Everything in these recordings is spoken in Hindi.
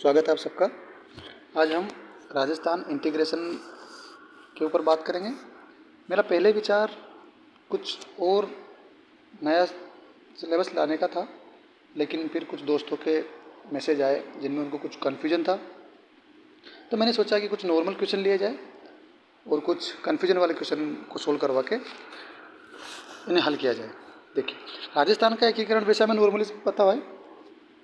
स्वागत है आप सबका। आज हम राजस्थान इंटीग्रेशन के ऊपर बात करेंगे। मेरा पहले विचार कुछ और नया सिलेबस लाने का था, लेकिन फिर कुछ दोस्तों के मैसेज आए जिनमें उनको कुछ कन्फ्यूजन था, तो मैंने सोचा कि कुछ नॉर्मल क्वेश्चन लिए जाए और कुछ कन्फ्यूजन वाले क्वेश्चन को सोल्व करवा के इन्हें हल किया जाए। देखिए, राजस्थान का एकीकरण वैसे हमें नॉर्मली पता है।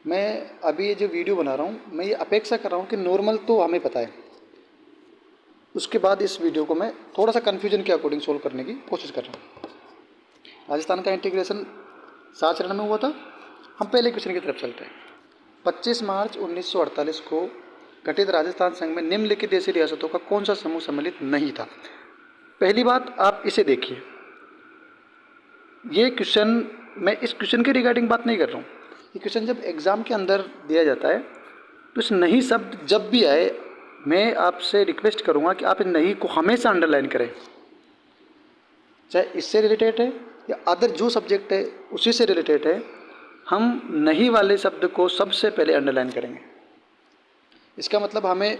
मैं अभी ये जो वीडियो बना रहा हूँ, मैं ये अपेक्षा कर रहा हूँ कि नॉर्मल तो हमें पता है, उसके बाद इस वीडियो को मैं थोड़ा सा कन्फ्यूजन के अकॉर्डिंग सोल्व करने की कोशिश कर रहा हूँ। राजस्थान का इंटीग्रेशन 7 चरण में हुआ था। हम पहले क्वेश्चन की तरफ चलते हैं। 25 मार्च 1948 को गठित राजस्थान संघ में निम्नलिखित देशी रियासतों का कौन सा समूह सम्मिलित नहीं था। पहली बात, आप इसे देखिए, ये क्वेश्चन, मैं इस क्वेश्चन के रिगार्डिंग बात नहीं कर रहा हूँ। ये क्वेश्चन जब एग्ज़ाम के अंदर दिया जाता है तो इस नहीं शब्द जब भी आए, मैं आपसे रिक्वेस्ट करूँगा कि आप इन नहीं को हमेशा अंडरलाइन करें, चाहे इससे रिलेटेड है या अदर जो सब्जेक्ट है उसी से रिलेटेड है। हम नहीं वाले शब्द को सबसे पहले अंडरलाइन करेंगे। इसका मतलब हमें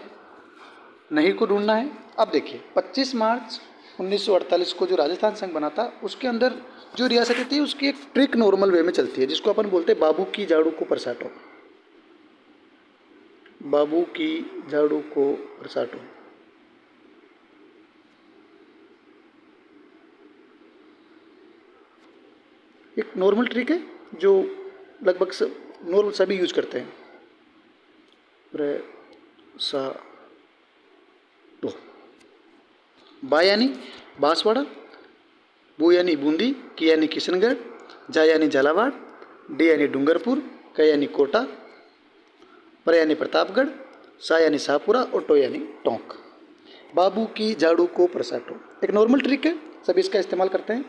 नहीं को ढूंढना है। अब देखिए, 25 मार्च 1948 को जो राजस्थान संघ बना था, उसके अंदर जो रियासतें थी उसकी एक ट्रिक नॉर्मल वे में चलती है, जिसको अपन बोलते हैं बाबू की झाड़ू को परसाटो। बाबू की झाड़ू को परसाटो। एक नॉर्मल ट्रिक है जो लगभग नॉर्मल सभी यूज करते हैं। परसाटो। बा यानी बांसवाड़ा, बू यानी बूंदी, की यानी किशनगढ़, जा यानी झालावाड़, डी यानी डूंगरपुर, क यानी कोटा, पर यानी प्रतापगढ़, सा यानी शाहपुरा और टो यानी टोंक। बाबू की झाड़ू को परसाटो एक नॉर्मल ट्रिक है, सभी इसका इस्तेमाल करते हैं।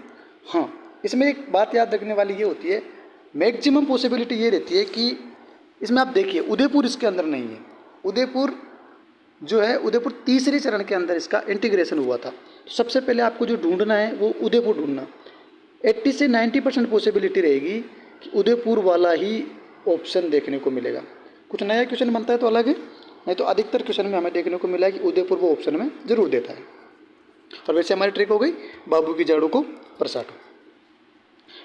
हाँ, इसमें एक बात याद रखने वाली ये होती है, मैक्सिमम पॉसिबिलिटी ये रहती है कि इसमें आप देखिए उदयपुर इसके अंदर नहीं है। उदयपुर जो है, उदयपुर तीसरे चरण के अंदर इसका इंटीग्रेशन हुआ था। तो सबसे पहले आपको जो ढूंढना है वो उदयपुर ढूंढना। 80 से 90% पॉसिबिलिटी रहेगी कि उदयपुर वाला ही ऑप्शन देखने को मिलेगा। कुछ नया क्वेश्चन बनता है तो अलग है, नहीं तो अधिकतर क्वेश्चन में हमें देखने को मिला है कि उदयपुर वो ऑप्शन में जरूर देता है। और वैसे हमारी ट्रिक हो गई बाबू की झाड़ू को परसाटो।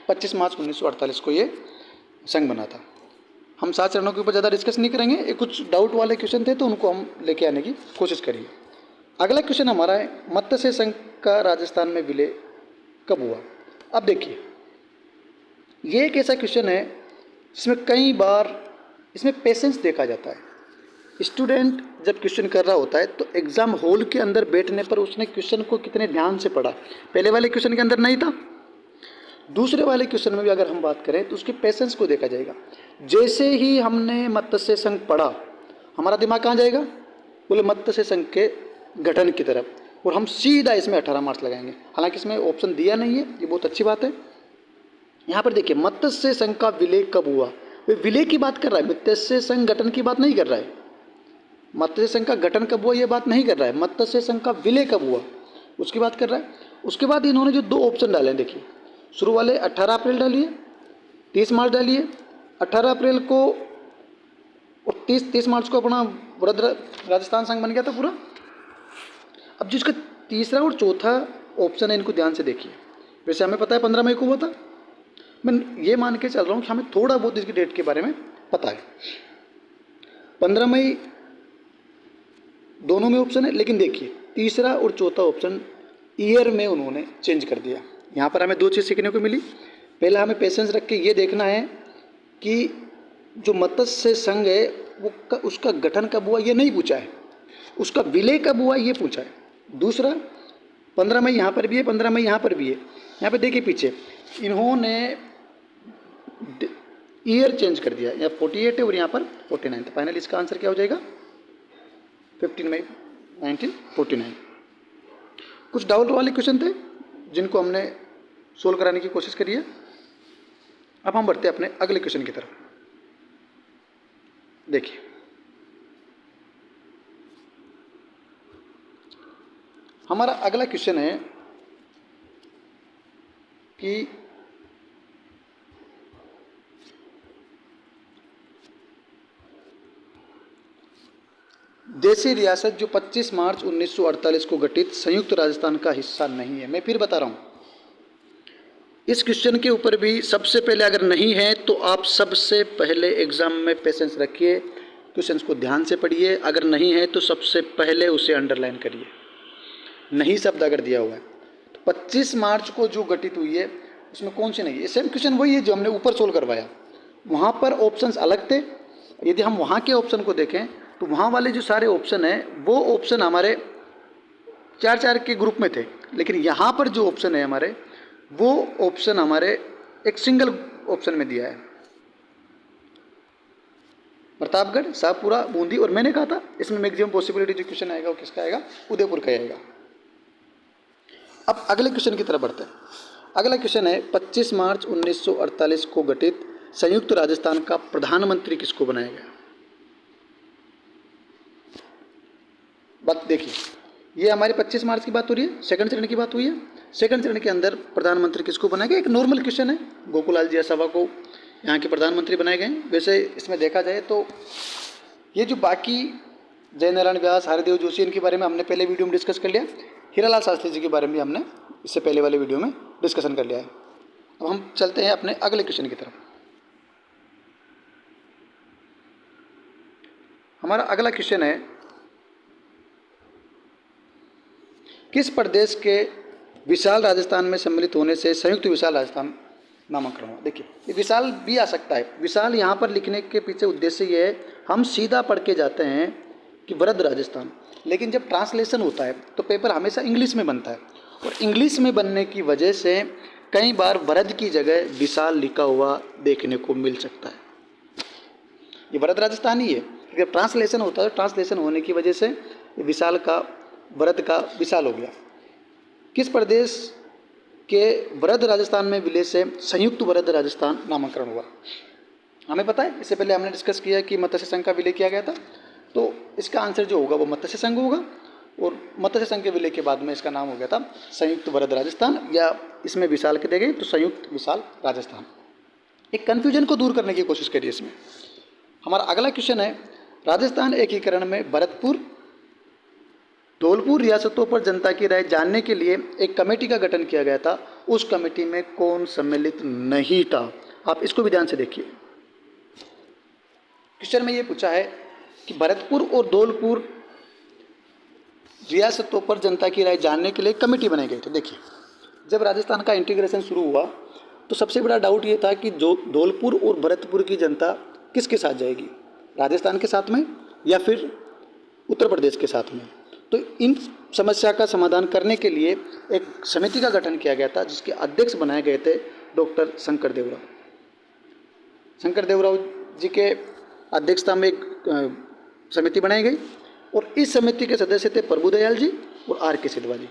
25 मार्च 1948 को ये संघ बना था। हम 7 चरणों के ऊपर ज़्यादा डिस्कस नहीं करेंगे, ये कुछ डाउट वाले क्वेश्चन थे तो उनको हम लेके आने की कोशिश करेंगे। अगला क्वेश्चन हमारा है, मत्स्य संघ का राजस्थान में विलय कब हुआ। अब देखिए, ये एक ऐसा क्वेश्चन है जिसमें कई बार इसमें पेशेंस देखा जाता है। स्टूडेंट जब क्वेश्चन कर रहा होता है तो एग्जाम हॉल के अंदर बैठने पर उसने क्वेश्चन को कितने ध्यान से पढ़ा। पहले वाले क्वेश्चन के अंदर नहीं था, दूसरे वाले क्वेश्चन में भी अगर हम बात करें तो उसके पेशेंस को देखा जाएगा। जैसे ही हमने मत्स्य संघ पढ़ा, हमारा दिमाग कहाँ जाएगा, बोले मत्स्य संघ के गठन की तरफ, और हम सीधा इसमें 18 मार्क्स लगाएंगे। हालांकि इसमें ऑप्शन दिया नहीं है, ये बहुत अच्छी बात है। यहाँ पर देखिए, मत्स्य संघ का विलय कब हुआ, वे विलय की बात कर रहा है, मत्स्य संघ गठन की बात नहीं कर रहा है। मत्स्य संघ का गठन कब हुआ ये बात नहीं कर रहा है, मत्स्य संघ का विलय कब हुआ उसकी बात कर रहा है। उसके बाद इन्होंने जो 2 ऑप्शन डाले हैं, देखिए, शुरू वाले 18 अप्रैल डालिए, 30 मार्च डालिए। 18 अप्रैल को और 30 मार्च को अपना वृद्ध राजस्थान संघ बन गया था पूरा। अब जिसका तीसरा और चौथा ऑप्शन है, इनको ध्यान से देखिए। वैसे हमें पता है 15 मई को हुआ था, मैं ये मान के चल रहा हूँ कि हमें थोड़ा बहुत इसकी डेट के बारे में पता है। 15 मई दोनों में ऑप्शन है, लेकिन देखिए तीसरा और चौथा ऑप्शन ईयर में उन्होंने चेंज कर दिया। यहाँ पर हमें 2 चीज़ सीखने को मिली। पहला, हमें पेशेंस रख के ये देखना है कि जो मत्स्य संघ है वो उसका गठन कब हुआ ये नहीं पूछा है, उसका विलय कब हुआ ये पूछा है। दूसरा, 15 मई यहाँ पर भी है, 15 मई यहाँ पर भी है। यहाँ पर देखिए पीछे इन्होंने ईयर चेंज कर दिया, यहाँ 48 है और यहाँ पर 49। फाइनल इसका आंसर क्या हो जाएगा, 15 मई 1949। कुछ डाउट वाले क्वेश्चन थे जिनको हमने सोल्व कराने की कोशिश करी है। अब हम बढ़ते हैं अपने अगले क्वेश्चन की तरफ। देखिए, हमारा अगला क्वेश्चन है कि देशी रियासत जो 25 मार्च 1948 को गठित संयुक्त राजस्थान का हिस्सा नहीं है। मैं फिर बता रहा हूँ, इस क्वेश्चन के ऊपर भी सबसे पहले अगर नहीं है तो आप सबसे पहले एग्जाम में पेशेंस रखिए, क्वेश्चंस को ध्यान से पढ़िए। अगर नहीं है तो सबसे पहले उसे अंडरलाइन करिए। नहीं शब्द अगर दिया हुआ है तो 25 मार्च को जो गठित हुई है उसमें कौन सी नहीं है? सेम क्वेश्चन वही है जो हमने ऊपर सोल्व करवाया। वहाँ पर ऑप्शंस अलग थे। यदि हम वहाँ के ऑप्शन को देखें तो वहाँ वाले जो सारे ऑप्शन हैं वो ऑप्शन हमारे 4-4 के ग्रुप में थे, लेकिन यहाँ पर जो ऑप्शन है हमारे वो ऑप्शन हमारे एक सिंगल ऑप्शन में दिया है, प्रतापगढ़, शाहपुरा, बूंदी। और मैंने कहा था इसमें मैक्सिमम पॉसिबिलिटी जो क्वेश्चन आएगा वो किसका आएगा? उदयपुर का आएगा। अब अगले क्वेश्चन की तरफ बढ़ते हैं। अगला क्वेश्चन है 25 मार्च 1948 को गठित संयुक्त राजस्थान का प्रधानमंत्री किसको बनाया गया? बात देखिए, ये हमारी 25 मार्च की बात हो रही है, सेकंड चरण की बात हुई है। सेकंड चरण के अंदर प्रधानमंत्री किसको बनाया गया? एक नॉर्मल क्वेश्चन है। गोकुलाल जी सभा को यहाँ के प्रधानमंत्री बनाए गए हैं। वैसे इसमें देखा जाए तो ये जो बाकी जयनारायण व्यास, हरिदेव जोशी, इनके बारे में हमने पहले वीडियो में डिस्कस कर लिया। हीरालाल शास्त्री जी के बारे में हमने इससे पहले वाले वीडियो में डिस्कशन कर लिया है। अब हम चलते हैं अपने अगले क्वेश्चन की तरफ। हमारा अगला क्वेश्चन है, किस प्रदेश के विशाल राजस्थान में सम्मिलित होने से संयुक्त विशाल राजस्थान नामकरण हुआ? देखिए, ये विशाल भी आ सकता है। विशाल यहाँ पर लिखने के पीछे उद्देश्य ये है, हम सीधा पढ़ के जाते हैं कि वृहद राजस्थान, लेकिन जब ट्रांसलेशन होता है तो पेपर हमेशा इंग्लिश में बनता है, और इंग्लिश में बनने की वजह से कई बार वृहद की जगह विशाल लिखा हुआ देखने को मिल सकता है। ये वृहद राजस्थान ही है, जब ट्रांसलेशन होता है, ट्रांसलेशन होने की वजह से विशाल का वृहद का विशाल हो गया। किस प्रदेश के वृहद राजस्थान में विलय से संयुक्त वृहद राजस्थान नामकरण हुआ? हमें पता है, इससे पहले हमने डिस्कस किया कि मत्स्य संघ का विलय किया गया था, तो इसका आंसर जो होगा वो मत्स्य संघ होगा, और मत्स्य संघ के विलय के बाद में इसका नाम हो गया था संयुक्त वृहद राजस्थान, या इसमें विशाल के दे गए तो संयुक्त विशाल राजस्थान। एक कन्फ्यूजन को दूर करने की कोशिश करिए इसमें। हमारा अगला क्वेश्चन है, राजस्थान एकीकरण में भरतपुर, धौलपुर रियासतों पर जनता की राय जानने के लिए एक कमेटी का गठन किया गया था। उस कमेटी में कौन सम्मिलित नहीं था? आप इसको भी ध्यान से देखिए। क्वेश्चन में ये पूछा है कि भरतपुर और धौलपुर रियासतों पर जनता की राय जानने के लिए कमेटी बनाई गई थी। देखिए, जब राजस्थान का इंटीग्रेशन शुरू हुआ तो सबसे बड़ा डाउट ये था कि जो धौलपुर और भरतपुर की जनता किसके साथ जाएगी, राजस्थान के साथ में या फिर उत्तर प्रदेश के साथ में। तो इन समस्या का समाधान करने के लिए एक समिति का गठन किया गया था, जिसके अध्यक्ष बनाए गए थे डॉक्टर शंकर देवराव। शंकर देवराव जी के अध्यक्षता में एक समिति बनाई गई, और इस समिति के सदस्य थे प्रभुदयाल जी और आर के सिधवा जी।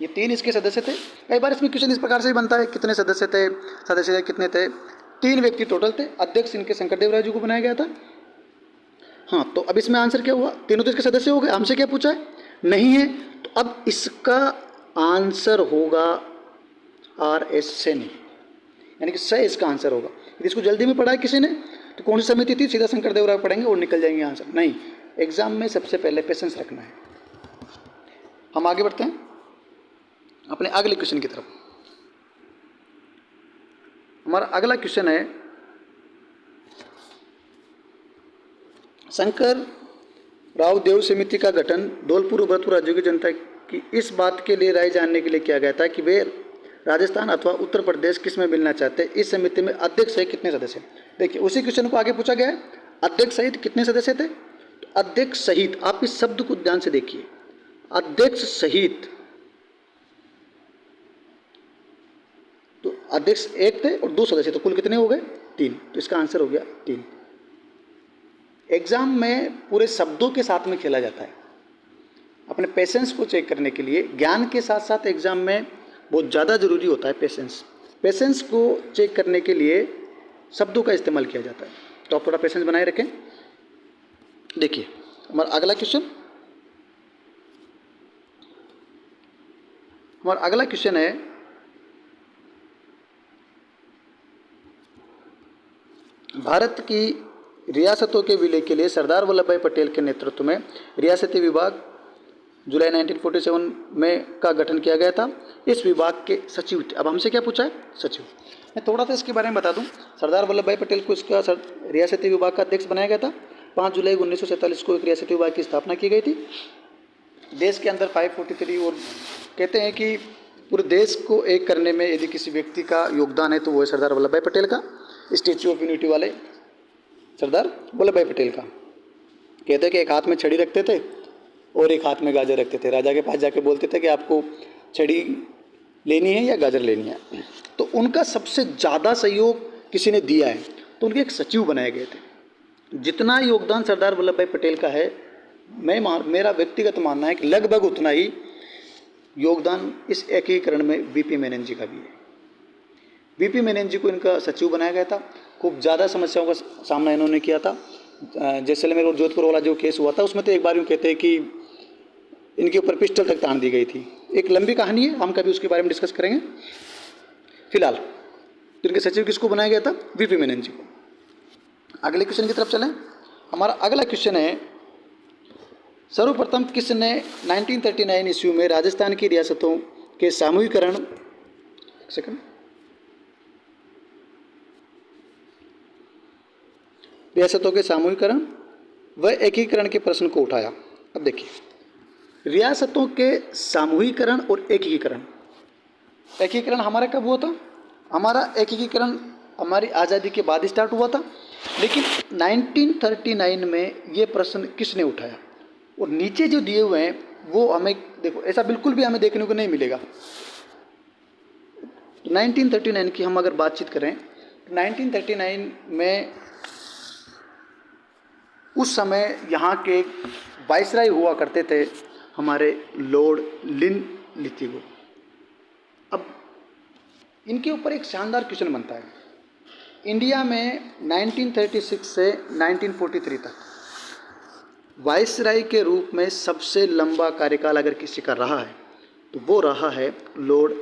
ये तीन इसके सदस्य थे। कई बार इसमें क्वेश्चन इस प्रकार से भी बनता है, कितने सदस्य थे, सदस्य कितने थे? 3 व्यक्ति टोटल थे। अध्यक्ष इनके शंकर देवराव जी को बनाया गया था। हाँ, तो अब इसमें आंसर क्या हुआ? तीनों तो इसके सदस्य हो गए। हमसे क्या पूछा है? नहीं है, तो अब इसका आंसर होगा RS सेन, यानी कि सही इसका आंसर होगा। यदि इसको जल्दी में पढ़ा है किसी ने तो कौन सी समिति थी, सीधा शंकर देवराव पढ़ेंगे और निकल जाएंगे आंसर। नहीं, एग्जाम में सबसे पहले पेशेंस रखना है। हम आगे बढ़ते हैं अपने अगले क्वेश्चन की तरफ। हमारा अगला क्वेश्चन है, शंकर राव देव समिति का गठन धौलपुर और भरतपुर राज्यों की जनता की इस बात के लिए राय जानने के लिए किया गया था कि वे राजस्थान अथवा उत्तर प्रदेश किस में मिलना चाहते हैं। इस समिति में अध्यक्ष सहित कितने सदस्य? देखिए, उसी क्वेश्चन को आगे पूछा गया है, अध्यक्ष सहित कितने सदस्य थे? तो अध्यक्ष सहित, आप इस शब्द को ध्यान से देखिए, अध्यक्ष सहित, तो अध्यक्ष 1 थे और 2 सदस्य, तो कुल कितने हो गए? 3। तो इसका आंसर हो गया 3। एग्जाम में पूरे शब्दों के साथ में खेला जाता है। अपने पेशेंस को चेक करने के लिए ज्ञान के साथ साथ एग्जाम में बहुत ज़्यादा ज़रूरी होता है पेशेंस। पेशेंस को चेक करने के लिए शब्दों का इस्तेमाल किया जाता है, तो आप थोड़ा पेशेंस बनाए रखें। देखिए, हमारा अगला क्वेश्चन है, भारत की रियासतों के विलय के लिए सरदार वल्लभ भाई पटेल के नेतृत्व में रियासती विभाग जुलाई 1947 में का गठन किया गया था। इस विभाग के सचिव थे। अब हमसे क्या पूछा है? सचिव। मैं थोड़ा सा इसके बारे में बता दूं। सरदार वल्लभ भाई पटेल को इसका रियासती विभाग का अध्यक्ष बनाया गया था। 5 जुलाई 1947 को एक रियासती विभाग की स्थापना की गई थी। देश के अंदर 543 और कहते हैं कि पूरे देश को एक करने में यदि किसी व्यक्ति का योगदान है तो वो है सरदार वल्लभ भाई पटेल का। स्टैच्यू ऑफ यूनिटी वाले सरदार वल्लभ भाई पटेल का। कहते हैं कि एक हाथ में छड़ी रखते थे और एक हाथ में गाजर रखते थे। राजा के पास जाके बोलते थे कि आपको छड़ी लेनी है या गाजर लेनी है। तो उनका सबसे ज़्यादा सहयोग किसी ने दिया है तो उनके एक सचिव बनाए गए थे। जितना योगदान सरदार वल्लभ भाई पटेल का है, मेरा व्यक्तिगत मानना है कि लगभग उतना ही योगदान इस एकीकरण में वीपी मेनन जी का भी है। वीपी मेनन जी को इनका सचिव बनाया गया था। खूब ज़्यादा समस्याओं का सामना इन्होंने किया था। जैसलमेर और जोधपुर वाला जो केस हुआ था उसमें तो एक बार यूँ कहते हैं कि इनके ऊपर पिस्टल तक तान दी गई थी। एक लंबी कहानी है, हम कभी उसके बारे में डिस्कस करेंगे। फिलहाल इनके सचिव किसको बनाया गया था? वीपी मेनन जी को। अगले क्वेश्चन की तरफ चलें। हमारा अगला क्वेश्चन है, सर्वप्रथम किसने 1939 ईस्वी में राजस्थान की रियासतों के सामूहिकरण रियासतों के सामूहिकरण व एकीकरण के प्रश्न को उठाया? अब देखिए, रियासतों के सामूहिकरण और एकीकरण हमारा कब हुआ था? हमारा एकीकरण हमारी आज़ादी के बाद स्टार्ट हुआ था, लेकिन 1939 में ये प्रश्न किसने उठाया? और नीचे जो दिए हुए हैं वो हमें देखो, ऐसा बिल्कुल भी हमें देखने को नहीं मिलेगा। 1939 की हम अगर बातचीत करें, 1939 में उस समय यहाँ के वाइसराय हुआ करते थे हमारे लॉर्ड लिनलिथगो। अब इनके ऊपर एक शानदार क्वेश्चन बनता है। इंडिया में 1936 से 1943 तक वाइसराय के रूप में सबसे लंबा कार्यकाल अगर किसी का रहा है तो वो रहा है लॉर्ड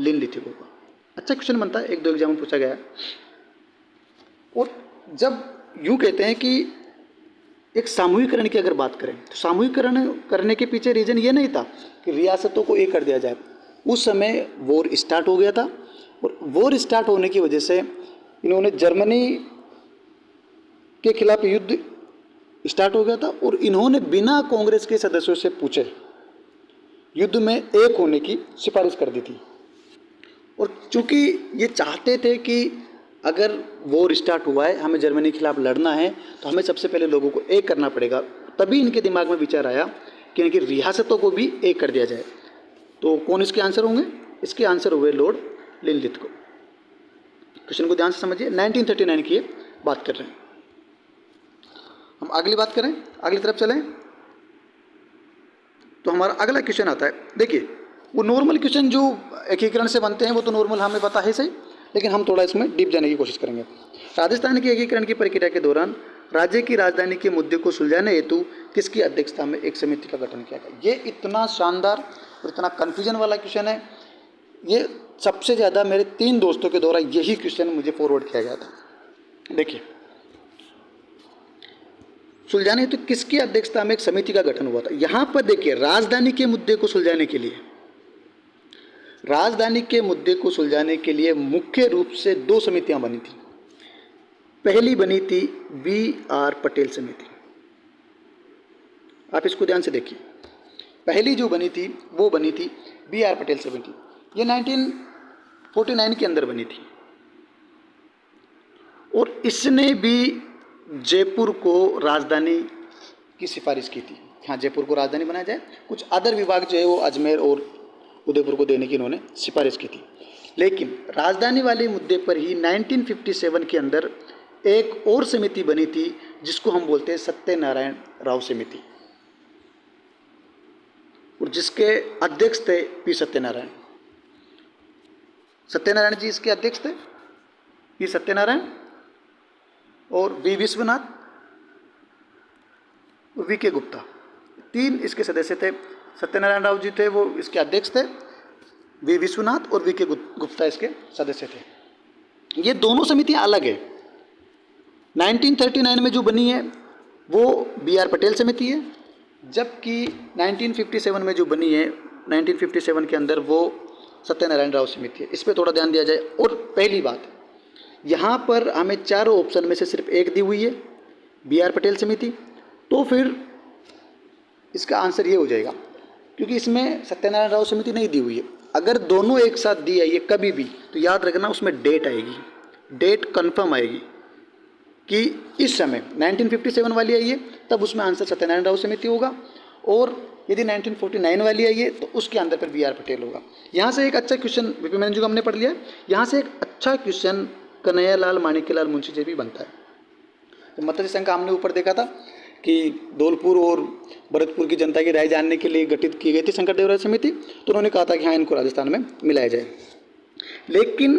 लिनलिथगो का। अच्छा क्वेश्चन बनता है, 1-2 एग्जाम में पूछा गया है। और जब यूँ कहते हैं कि एक सामूहिकरण की अगर बात करें तो सामूहिकरण करने के पीछे रीज़न ये नहीं था कि रियासतों को एक कर दिया जाए। उस समय वॉर स्टार्ट हो गया था और वॉर स्टार्ट होने की वजह से इन्होंने जर्मनी के खिलाफ युद्ध स्टार्ट हो गया था और इन्होंने बिना कांग्रेस के सदस्यों से पूछे युद्ध में एक होने की सिफारिश कर दी थी। और चूंकि ये चाहते थे कि अगर वॉर स्टार्ट हुआ है, हमें जर्मनी के खिलाफ लड़ना है, तो हमें सबसे पहले लोगों को एक करना पड़ेगा। तभी इनके दिमाग में विचार आया कि इनकी रियासतों को भी एक कर दिया जाए। तो कौन इसके आंसर होंगे? इसके आंसर हुए लॉर्ड लिनलिथगो। क्वेश्चन को ध्यान से समझिए, 1939 की बात कर रहे हैं हम। अगली बात करें, अगली तरफ चलें तो हमारा अगला क्वेश्चन आता है। देखिए, वो नॉर्मल क्वेश्चन जो एकीकरण से बनते हैं वो तो नॉर्मल हमें पता है सही, लेकिन हम थोड़ा इसमें डीप जाने की कोशिश करेंगे। राजस्थान के एकीकरण की प्रक्रिया के दौरान राज्य की राजधानी के मुद्दे को सुलझाने हेतु किसकी अध्यक्षता में एक समिति का गठन किया गया? ये इतना शानदार और इतना कन्फ्यूजन वाला क्वेश्चन है। ये सबसे ज़्यादा मेरे 3 दोस्तों के द्वारा यही क्वेश्चन मुझे फॉरवर्ड किया गया था। देखिए, सुलझाने हेतु किसकी अध्यक्षता में एक समिति का गठन हुआ था? यहाँ पर देखिए, राजधानी के मुद्दे को सुलझाने के लिए, राजधानी के मुद्दे को सुलझाने के लिए मुख्य रूप से 2 समितियां बनी थी। पहली बनी थी BR पटेल समिति। आप इसको ध्यान से देखिए, पहली जो बनी थी वो बनी थी BR पटेल समिति। ये 1949 के अंदर बनी थी और इसने भी जयपुर को राजधानी की सिफारिश की थी। हाँ, जयपुर को राजधानी बनाया जाए। कुछ अदर विभाग जो है वो अजमेर और उदयपुर को देने की इन्होंने सिफारिश की थी। लेकिन राजधानी वाले मुद्दे पर ही 1957 के अंदर एक और समिति बनी थी जिसको हम बोलते हैं सत्यनारायण राव समिति, और जिसके अध्यक्ष थे पी सत्यनारायण। सत्यनारायण जी इसके अध्यक्ष थे, पी सत्यनारायण और वी विश्वनाथ और वी के गुप्ता, 3 इसके सदस्य थे। सत्यनारायण राव जी थे वो इसके अध्यक्ष थे, वी विश्वनाथ और वी के गुप्ता इसके सदस्य थे। ये दोनों समितियां अलग है। 1939 में जो बनी है वो बी आर पटेल समिति है, जबकि 1957 में जो बनी है 1957 के अंदर वो सत्यनारायण राव समिति है। इस पर थोड़ा ध्यान दिया जाए। और पहली बात, यहाँ पर हमें चारों ऑप्शन में से सिर्फ एक दी हुई है, बी आर पटेल समिति, तो फिर इसका आंसर ये हो जाएगा, क्योंकि इसमें सत्यनारायण राव समिति नहीं दी हुई है। अगर दोनों एक साथ दी है ये कभी भी, तो याद रखना उसमें डेट आएगी, डेट कंफर्म आएगी कि इस समय 1957 वाली आई है तब उसमें आंसर सत्यनारायण राव समिति होगा, और यदि 1949 वाली आई है तो उसके अंदर पर बी आर पटेल होगा। यहाँ से एक अच्छा क्वेश्चन वीपी मेनन जी को हमने पढ़ लिया है, यहाँ से एक अच्छा क्वेश्चन कन्हैयालाल माणिक्यलाल मुंशी जी भी बनता है। तो मत्स्य संघ का हमने ऊपर देखा था कि धौलपुर और भरतपुर की जनता की राय जानने के लिए गठित की गई थी शंकरदेव राय समिति, तो उन्होंने कहा था कि हाँ इनको राजस्थान में मिलाया जाए। लेकिन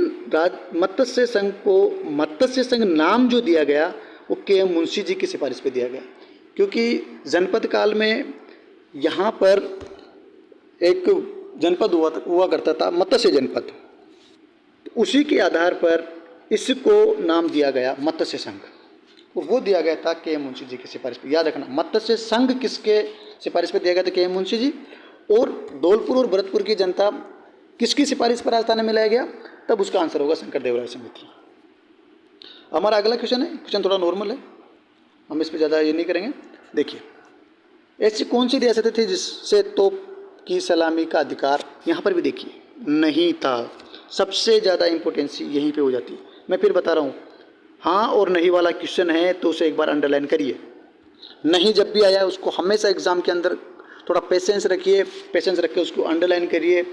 मत्स्य संघ को मत्स्य संघ नाम जो दिया गया वो के एम मुंशी जी की सिफारिश पे दिया गया, क्योंकि जनपद काल में यहाँ पर एक जनपद हुआ करता था मत्स्य जनपद, तो उसी के आधार पर इसको नाम दिया गया मत्स्य संघ, वो दिया गया था के एम मुंशी जी की सिफारिश पे। याद रखना मत्स्य संघ किसके सिफारिश पे दिया गया था, के एम मुंशी जी, और धौलपुर और भरतपुर की जनता किसकी सिफारिश पर राजस्थान में मिलाया गया, तब उसका आंसर होगा शंकरदेव राय समिति। हमारा अगला क्वेश्चन है, क्वेश्चन थोड़ा नॉर्मल है, हम इस पर ज़्यादा ये नहीं करेंगे। देखिए, ऐसी कौन सी रियासतें थी जिससे तोप की सलामी का अधिकार, यहाँ पर भी देखिए नहीं था। सबसे ज़्यादा इंपॉर्टेंसी यहीं पे हो जाती है। मैं फिर बता रहा हूँ, हाँ और नहीं वाला क्वेश्चन है तो उसे एक बार अंडरलाइन करिए। नहीं जब भी आया उसको हमेशा एग्जाम के अंदर थोड़ा पेशेंस रखिए, पेशेंस रख के उसको अंडरलाइन करिए,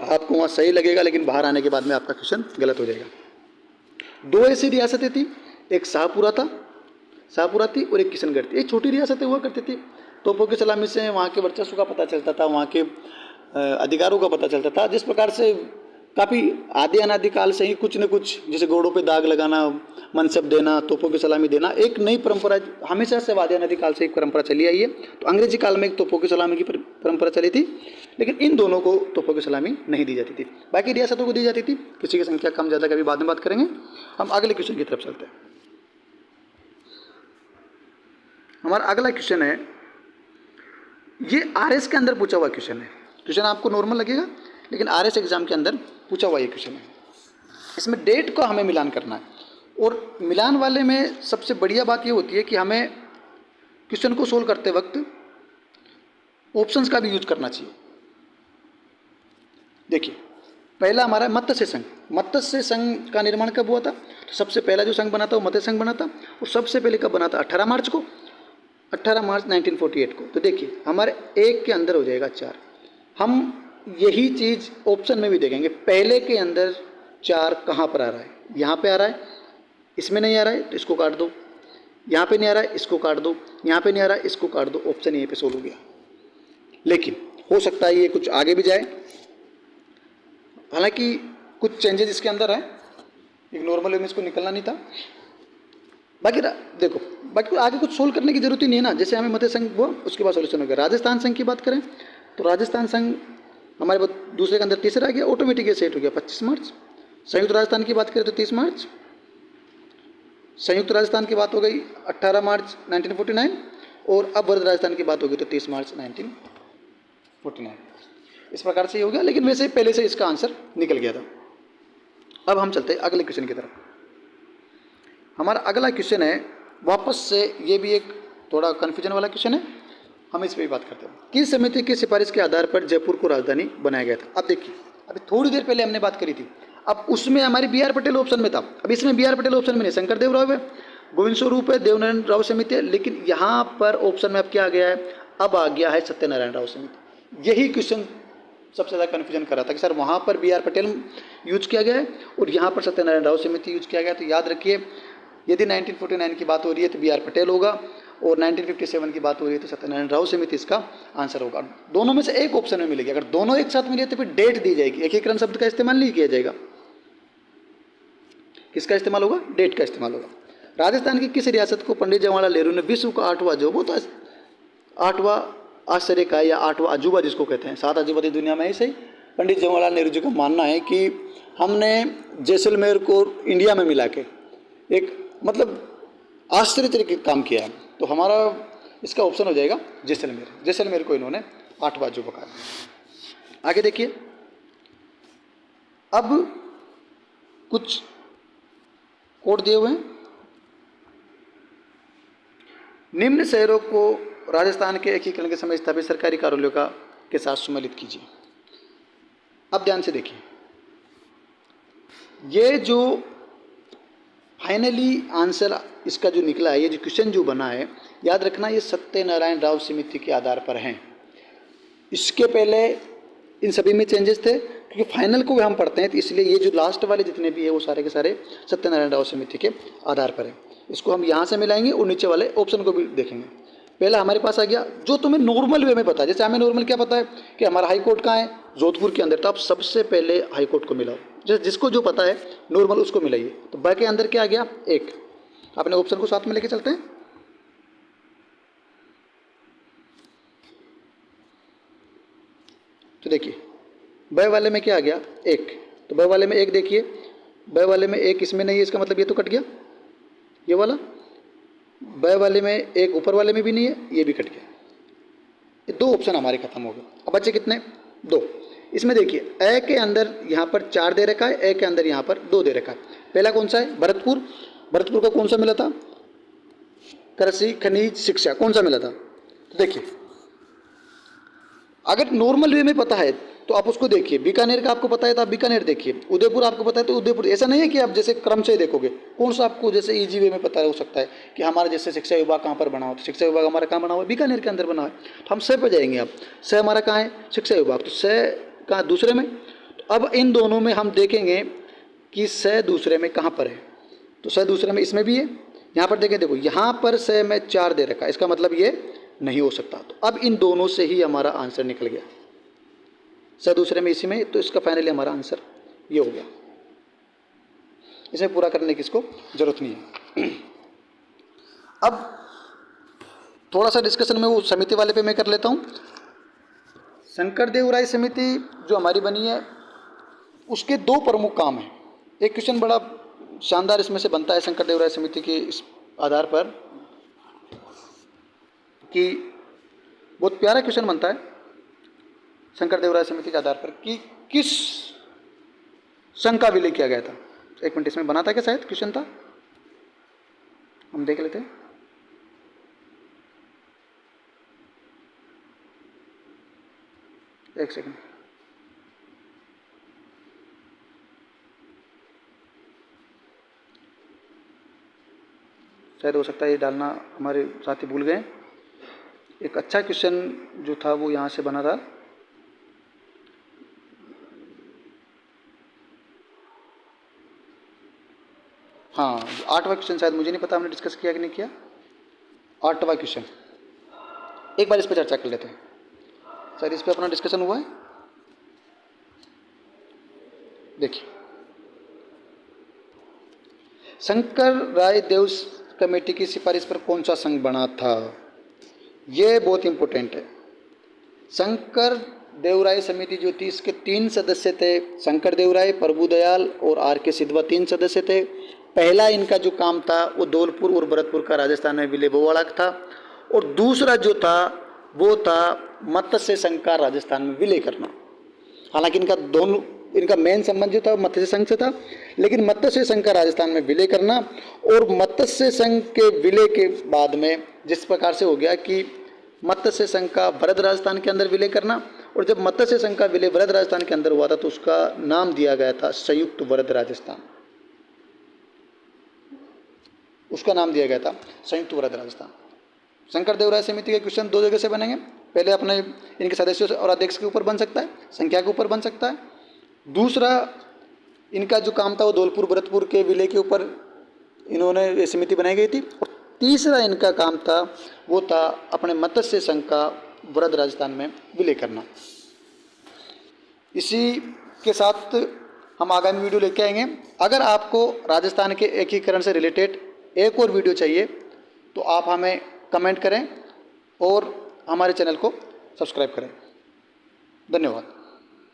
आपको वहाँ सही लगेगा, लेकिन बाहर आने के बाद में आपका क्वेश्चन गलत हो जाएगा। दो ऐसी रियासतें थी, एक शाहपुरा थी और एक किशनगढ़ थी। एक छोटी रियासतें हुआ करती थी, तोपों की सलामी से वहाँ के वर्चस्व का पता चलता था, वहाँ के अधिकारों का पता चलता था। जिस प्रकार से काफ़ी आदि अनादि काल से ही कुछ न कुछ, जैसे घोड़ों पे दाग लगाना, मनसब देना, तोपों की सलामी देना, एक नई परंपरा हमेशा से आदि अनादि काल से एक परंपरा चली आई है। तो अंग्रेजी काल में एक तोपों की सलामी की परंपरा चली थी, लेकिन इन दोनों को तोपों की सलामी नहीं दी जाती थी, बाकी रियासतों को दी जाती थी। किसी की संख्या कम ज़्यादा कभी बाद में बात करेंगे। हम अगले क्वेश्चन की तरफ चलते हैं। हमारा अगला क्वेश्चन है, ये आरएस के अंदर पूछा हुआ क्वेश्चन है। क्वेश्चन आपको नॉर्मल लगेगा, लेकिन आरएस एग्जाम के अंदर पूछा हुआ ये क्वेश्चन है। इसमें डेट को हमें मिलान करना है, और मिलान वाले में सबसे बढ़िया बात ये होती है कि हमें क्वेश्चन को सोल्व करते वक्त ऑप्शंस का भी यूज करना चाहिए। देखिए, पहला हमारा मत्स्य संघ। मत्स्य संघ का निर्माण कब हुआ था? तो सबसे पहला जो संघ बना था वो मत्स्य संघ बना था, और सबसे पहले कब बना था? 18 मार्च को, 18 मार्च 1948 को। तो देखिए, हमारे एक के अंदर हो जाएगा 4। हम यही चीज़ ऑप्शन में भी देखेंगे, पहले के अंदर 4 कहाँ पर आ रहा है? यहाँ पे आ रहा है, इसमें नहीं आ रहा है तो इसको काट दो, यहाँ पे नहीं आ रहा है इसको काट दो, यहाँ पे नहीं आ रहा है इसको काट दो। ऑप्शन यहीं पे सोल्व हो गया। लेकिन हो सकता है ये कुछ आगे भी जाए, हालांकि कुछ चेंजेस इसके अंदर है, एक नॉर्मल वे में इसको निकलना नहीं था। बाकी देखो, बाकी आगे कुछ सोल्व करने की जरूरत ही नहीं है ना। जैसे हमें मत्स्य संघ हुआ, उसके बाद सोल्यूशन हो गया। राजस्थान संघ की बात करें तो राजस्थान संघ हमारे दूसरे के अंदर तीसरा आ गया, ऑटोमेटिक सेट हो गया 25 मार्च। संयुक्त राजस्थान की बात करें तो 30 मार्च। संयुक्त राजस्थान की बात हो गई 18 मार्च 1949, और अब वर्ध राजस्थान की बात होगी तो 30 मार्च 1949। इस प्रकार से ही हो गया, लेकिन वैसे पहले से इसका आंसर निकल गया था। अब हम चलते हैं अगले क्वेश्चन की तरफ। हमारा अगला क्वेश्चन है, वापस से ये भी एक थोड़ा कन्फ्यूजन वाला क्वेश्चन है, हम इस पर भी बात करते हैं। किस समिति की सिफारिश के आधार पर जयपुर को राजधानी बनाया गया था? अब देखिए, अभी थोड़ी देर पहले हमने बात करी थी, अब उसमें हमारी बी आर पटेल ऑप्शन में था, अब इसमें बी आर पटेल ऑप्शन में नहीं, शंकरदेव राव है, गोविंद स्वरूप है, देवनारायण राव समिति है, लेकिन यहाँ पर ऑप्शन में अब क्या आ गया है? अब आ गया है सत्यनारायण राव समिति। यही क्वेश्चन सबसे ज़्यादा कन्फ्यूजन कर रहा था कि सर वहाँ पर बी आर पटेल यूज किया गया है और यहाँ पर सत्यनारायण राव समिति यूज किया गया। तो याद रखिए, यदि 1949 की बात हो रही है तो बी आर पटेल होगा, और 1957 की बात हो रही है तो सत्यनारायण राव समिति इसका आंसर होगा। दोनों में से एक ऑप्शन में मिलेगी। अगर दोनों एक साथ मिले तो फिर डेट दी जाएगी, एकीकरण शब्द का इस्तेमाल नहीं किया जाएगा। किसका इस्तेमाल होगा? डेट का इस्तेमाल होगा। राजस्थान की किस रियासत को पंडित जवाहरलाल नेहरू ने विश्व का 8वां जो, वो तो 8वां आश्चर्य का या 8वां अजूबा जिसको कहते हैं, 7 अजूबा थी दुनिया में, ही सही। पंडित जवाहरलाल नेहरू जी का मानना है कि हमने जैसलमेर को इंडिया में मिला के एक, मतलब आश्चर्यचकित काम किया है। तो हमारा इसका ऑप्शन हो जाएगा जैसलमेर। जैसलमेर को इन्होंने 8 बाजू पकड़ा। आगे देखिए, अब कुछ कोड दिए हुए हैं। निम्न शहरों को राजस्थान के एकीकरण के समय स्थापित सरकारी कार्यालयों का के साथ सम्मिलित कीजिए। अब ध्यान से देखिए, ये जो फाइनली आंसर इसका जो निकला है, ये जो क्वेश्चन जो बना है, याद रखना ये सत्यनारायण राव समिति के आधार पर हैं। इसके पहले इन सभी में चेंजेस थे, क्योंकि फाइनल को हम पढ़ते हैं, तो इसलिए ये जो लास्ट वाले जितने भी है वो सारे के सारे सत्यनारायण राव समिति के आधार पर है। इसको हम यहाँ से मिलाएंगे और नीचे वाले ऑप्शन को भी देखेंगे। पहला हमारे पास आ गया जो तुम्हें नॉर्मल वे में पता है। जैसे हमें नॉर्मल क्या पता है कि हमारा हाई कोर्ट कहाँ है, जोधपुर के अंदर, तो आप सबसे पहले हाई कोर्ट को मिलाओ। जैसे जिसको जो पता है नॉर्मल उसको मिलाइए। तो ब के अंदर क्या आ गया, 1। अपने ऑप्शन को साथ में लेके चलते हैं। तो देखिए ब वाले में क्या आ गया, 1। तो ब वाले में 1 देखिए, ब वाले में 1 इसमें नहीं है, इसका मतलब ये तो कट गया ये वाला। ब वाले में 1 ऊपर वाले में भी नहीं है, ये भी कट गया। ये 2 ऑप्शन हमारे खत्म हो गए। अब बचे कितने, 2। इसमें देखिए ए के अंदर यहाँ पर 4 दे रखा है, ए के अंदर यहाँ पर 2 दे रखा है। पहला कौन सा है, भरतपुर। भरतपुर का कौन सा मिला था, कृषि खनिज शिक्षा, कौन सा मिला था। तो देखिए अगर नॉर्मल वे में पता है तो आप उसको देखिए। बीकानेर का आपको पता है तो आप बीकानेर देखिए। उदयपुर आपको पता है तो उदयपुर। ऐसा नहीं है कि आप जैसे क्रम से देखोगे कौन सा आपको जैसे इजी वे में पता हो सकता है कि हमारा जैसे शिक्षा विभाग कहाँ पर बना हो, तो शिक्षा विभाग हमारा कहाँ बना हुआ है, बीकानेर के अंदर बना हुआ है। तो हम स पे जाएंगे। आप स हमारा कहाँ है, शिक्षा विभाग, तो स कहाँ दूसरे में। तो अब इन दोनों में हम देखेंगे कि स दूसरे में कहाँ पर है। तो स दूसरे में इसमें भी है। यहाँ पर देखें, देखो यहाँ पर स में 4 दे रखा है, इसका मतलब ये नहीं हो सकता। तो अब इन दोनों से ही हमारा आंसर निकल गया, स दूसरे में इसी में। तो इसका फाइनली हमारा आंसर ये हो गया। इसे पूरा करने की इसको जरूरत नहीं है। अब थोड़ा सा डिस्कशन में वो समिति वाले पे मैं कर लेता हूँ। शंकरदेव राय समिति जो हमारी बनी है उसके 2 प्रमुख काम हैं। एक क्वेश्चन बड़ा शानदार इसमें से बनता है शंकरदेव राय समिति के इस आधार पर, कि बहुत प्यारा क्वेश्चन बनता है शंकरदेव राय समिति के आधार पर कि किस संघ का विलय किया गया था। 1 मिनट, इसमें बना था क्या, शायद क्वेश्चन था, हम देख लेते हैं। एक सेकंड, शायद हो सकता है ये डालना हमारे साथी भूल गए। एक अच्छा क्वेश्चन जो था वो यहाँ से बना था। हाँ, 8वां क्वेश्चन शायद, मुझे नहीं पता हमने डिस्कस किया कि नहीं किया। 8वां क्वेश्चन एक बार इस पर चर्चा कर लेते हैं। सर इस पर अपना डिस्कशन हुआ है। देखिए, शंकर राय देव कमेटी की सिफारिश पर कौन सा संघ बना था, ये बहुत इंपॉर्टेंट है। शंकर देवराय समिति जो थी इसके 3 सदस्य थे, शंकर देवराय, प्रभुदयाल और R.K. सिद्धवा 3 सदस्य थे। पहला इनका जो काम था वो धौलपुर और भरतपुर का राजस्थान में विलय वो अलग था, और दूसरा जो था वो था मत्स्य संघ का राजस्थान में विलय करना। हालांकि इनका मेन संबंध जो था मत्स्य संघ से था, लेकिन मत्स्य संघ का राजस्थान में विलय करना, और मत्स्य संघ के विलय के बाद में जिस प्रकार से हो गया कि मत्स्य संघ का भरत राजस्थान के अंदर विलय करना, और जब मत्स्य संघ का विलय भरत राजस्थान के अंदर हुआ था तो उसका नाम दिया गया था संयुक्त भरत राजस्थान। उसका नाम दिया गया था संयुक्त भरत राजस्थान। शंकर देवराय समिति के क्वेश्चन 2 जगह से बनेंगे। पहले अपने इनके सदस्यों और अध्यक्ष के ऊपर बन सकता है, संख्या के ऊपर बन सकता है। दूसरा इनका जो काम था वो धौलपुर भरतपुर के विलय के ऊपर इन्होंने ये समिति बनाई गई थी। और तीसरा इनका काम था वो था अपने मत्स्य संघ का भरत राजस्थान में विलय करना। इसी के साथ हम आगामी वीडियो लेके आएंगे। अगर आपको राजस्थान के एकीकरण से रिलेटेड एक और वीडियो चाहिए तो आप हमें कमेंट करें और हमारे चैनल को सब्सक्राइब करें। धन्यवाद।